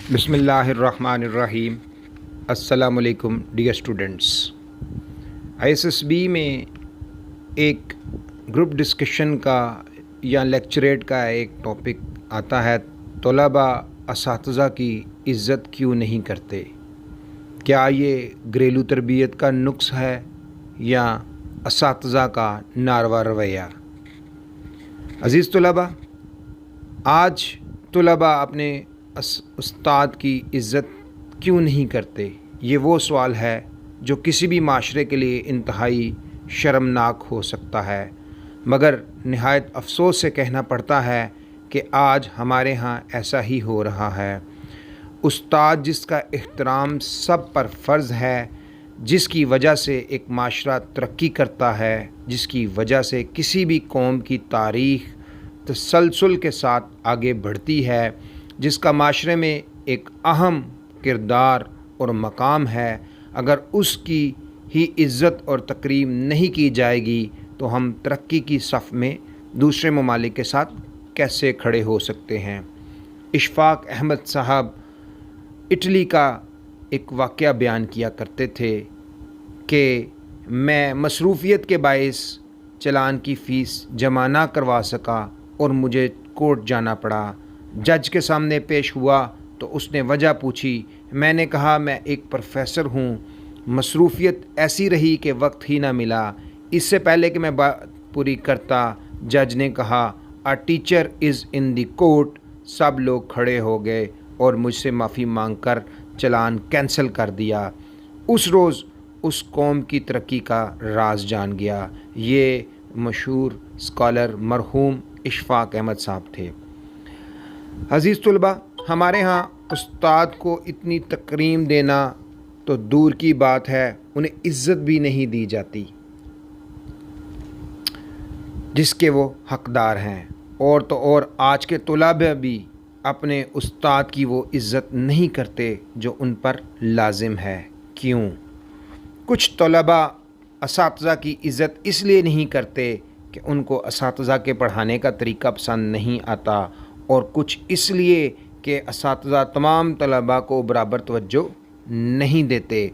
बिस्मिल्लाहिर्रहमानिर्रहीम। अस्सलाम वालेकुम डियर स्टूडेंट्स। ISSB में एक ग्रुप डिस्कशन का या लेक्चरेट का एक टॉपिक आता है, तलबा असातिज़ा की इज़्ज़त क्यों नहीं करते। क्या ये घरेलू तरबियत का नुक्स है या असातिज़ा का नारवा रवैया। अज़ीज़ तलबा, आज तलबा अपने उस्ताद की इज़्ज़त क्यों नहीं करते, ये वो सवाल है जो किसी भी माशरे के लिए इंतहाई शर्मनाक हो सकता है, मगर नहायत अफसोस से कहना पड़ता है कि आज हमारे यहाँ ऐसा ही हो रहा है। उस्ताद जिसका एहतराम सब पर फ़र्ज़ है, जिसकी वजह से एक माशरा तरक्की करता है, जिसकी वजह से किसी भी कौम की तारीख़ तसलसल के साथ आगे बढ़ती है, जिसका माशरे में एक अहम किरदार और मकाम है, अगर उसकी ही इज़्ज़त और तकरीम नहीं की जाएगी तो हम तरक्की की सफ़ में दूसरे ममालिक के साथ कैसे खड़े हो सकते हैं। इशफ़ाक़ अहमद साहब इटली का एक वाक़या बयान किया करते थे कि मैं मसरूफ़ियत के बाइस चलान की फ़ीस जमा ना करवा सका और मुझे कोर्ट जाना पड़ा। जज के सामने पेश हुआ तो उसने वजह पूछी। मैंने कहा मैं एक प्रोफेसर हूँ, मसरूफ़ियत ऐसी रही कि वक्त ही ना मिला। इससे पहले कि मैं बात पूरी करता, जज ने कहा a teacher is in the court. सब लोग खड़े हो गए और मुझसे माफ़ी मांगकर चलान कैंसिल कर दिया। उस रोज़ उस कौम की तरक्की का राज जान गया। ये मशहूर स्कॉलर मरहूम इशफ़ाक़ अहमद साहब थे। अज़ीज़ तलबा, हमारे यहाँ उस्ताद को इतनी तकरीम देना तो दूर की बात है, उन्हें इज़्ज़त भी नहीं दी जाती जिसके वो हक़दार हैं। और तो और आज के तलबा भी अपने उस्ताद की वो इज़्ज़त नहीं करते जो उन पर लाजिम है। क्यों? कुछ तलबा असातिज़ा की इज़्ज़त इसलिए नहीं करते कि उनको असातिज़ा के पढ़ाने का तरीका पसंद नहीं आता, और कुछ इसलिए कि असातिज़ा तमाम तलबा को बराबर तवज्जो नहीं देते।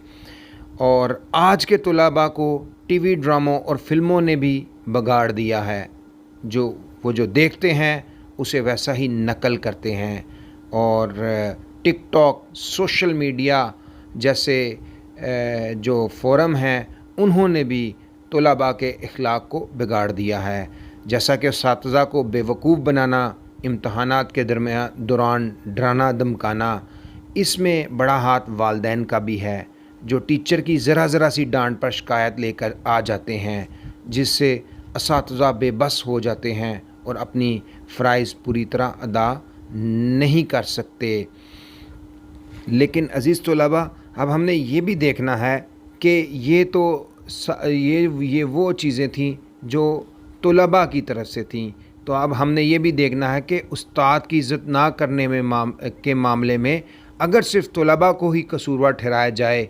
और आज के तलबा को टीवी ड्रामों और फ़िल्मों ने भी बिगाड़ दिया है। जो देखते हैं उसे वैसा ही नकल करते हैं, और टिकटॉक, सोशल मीडिया जैसे जो फोरम हैं उन्होंने भी तलबा के अखलाक को बिगाड़ दिया है। जैसा कि असातिज़ा को बेवकूफ़ बनाना, इम्तहानात के दौरान डराना धमकाना, इसमें बड़ा हाथ वालिदैन का भी है, जो टीचर की ज़रा सी डांट पर शिकायत लेकर आ जाते हैं, जिससे असातिज़ा बेबस हो जाते हैं और अपनी फ़राइज़ पूरी तरह अदा नहीं कर सकते। लेकिन अज़ीज़ तलबा, अब हमने ये भी देखना है कि ये वो चीज़ें थीं जो तलबा की तरफ से थीं, तो अब हमने ये भी देखना है कि उस्ताद की इज़्ज़त ना करने के मामले में अगर सिर्फ़ तलबा को ही कसूरवार ठहराया जाए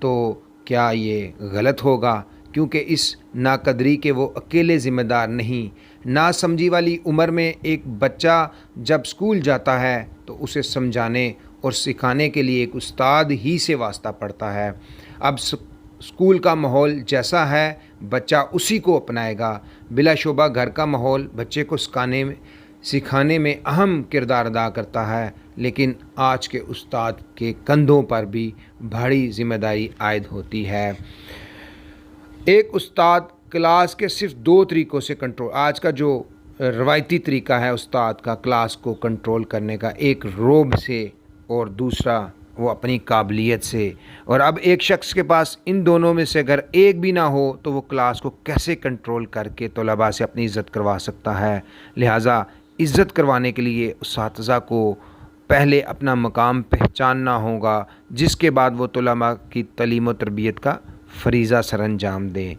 तो क्या ये गलत होगा, क्योंकि इस नाकदरी के वो अकेले ज़िम्मेदार नहीं। नासमझी वाली उम्र में एक बच्चा जब स्कूल जाता है तो उसे समझाने और सिखाने के लिए एक उस्ताद ही से वास्ता पड़ता है। अब स्कूल का माहौल जैसा है बच्चा उसी को अपनाएगा। बिलाशुबा घर का माहौल बच्चे को सिखाने में अहम किरदार अदा करता है, लेकिन आज के उस्ताद के कंधों पर भी भारी जिम्मेदारी आयद होती है। एक उस्ताद क्लास के सिर्फ 2 तरीक़ों से कंट्रोल, आज का जो रवायती तरीका है उस्ताद का क्लास को कंट्रोल करने का, एक रोब से और दूसरा वो अपनी काबिलियत से। और अब एक शख्स के पास इन दोनों में से अगर एक भी ना हो तो वो क्लास को कैसे कंट्रोल करके तलबा से अपनी इज़्ज़त करवा सकता है। लिहाजा इज़्ज़त करवाने के लिए उस्ताज़ा को पहले अपना मकाम पहचानना होगा, जिसके बाद वो तलबा की तालीम व तरबियत का फ़रीज़ा सरअंजाम दें।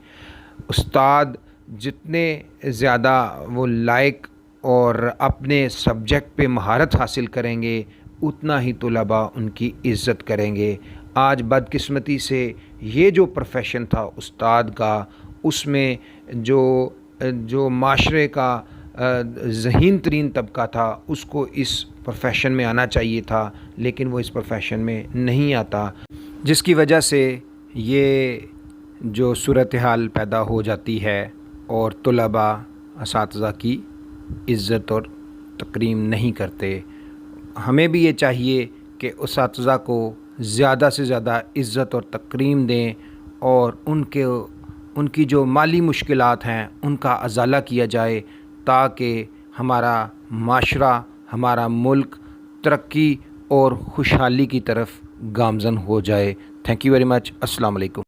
उस्ताद जितने ज़्यादा वो लायक और अपने सब्जेक्ट पे महारत हासिल करेंगे, उतना ही तलबा उनकी इज़्ज़त करेंगे। आज बदकिस्मती से ये जो प्रोफेशन था उस्ताद का, उसमें जो माशरे का ज़हीन तरीन तबका था उसको इस प्रोफेशन में आना चाहिए था, لیکن وہ اس پروفیشن میں نہیں آتا، جس کی وجہ سے یہ جو صورتحال پیدا ہو جاتی ہے اور طلباء اساتذہ کی عزت اور تکریم نہیں کرتے۔ ہمیں بھی یہ چاہیے کہ اساتذہ کو زیادہ سے زیادہ عزت اور تکریم دیں اور ان کی جو مالی مشکلات ہیں ان کا ازالہ کیا جائے، تاکہ ہمارا معاشرہ، ہمارا ملک ترقی اور خوشحالی کی طرف گامزن ہو جائے۔ Thank you very much. السلام علیکم۔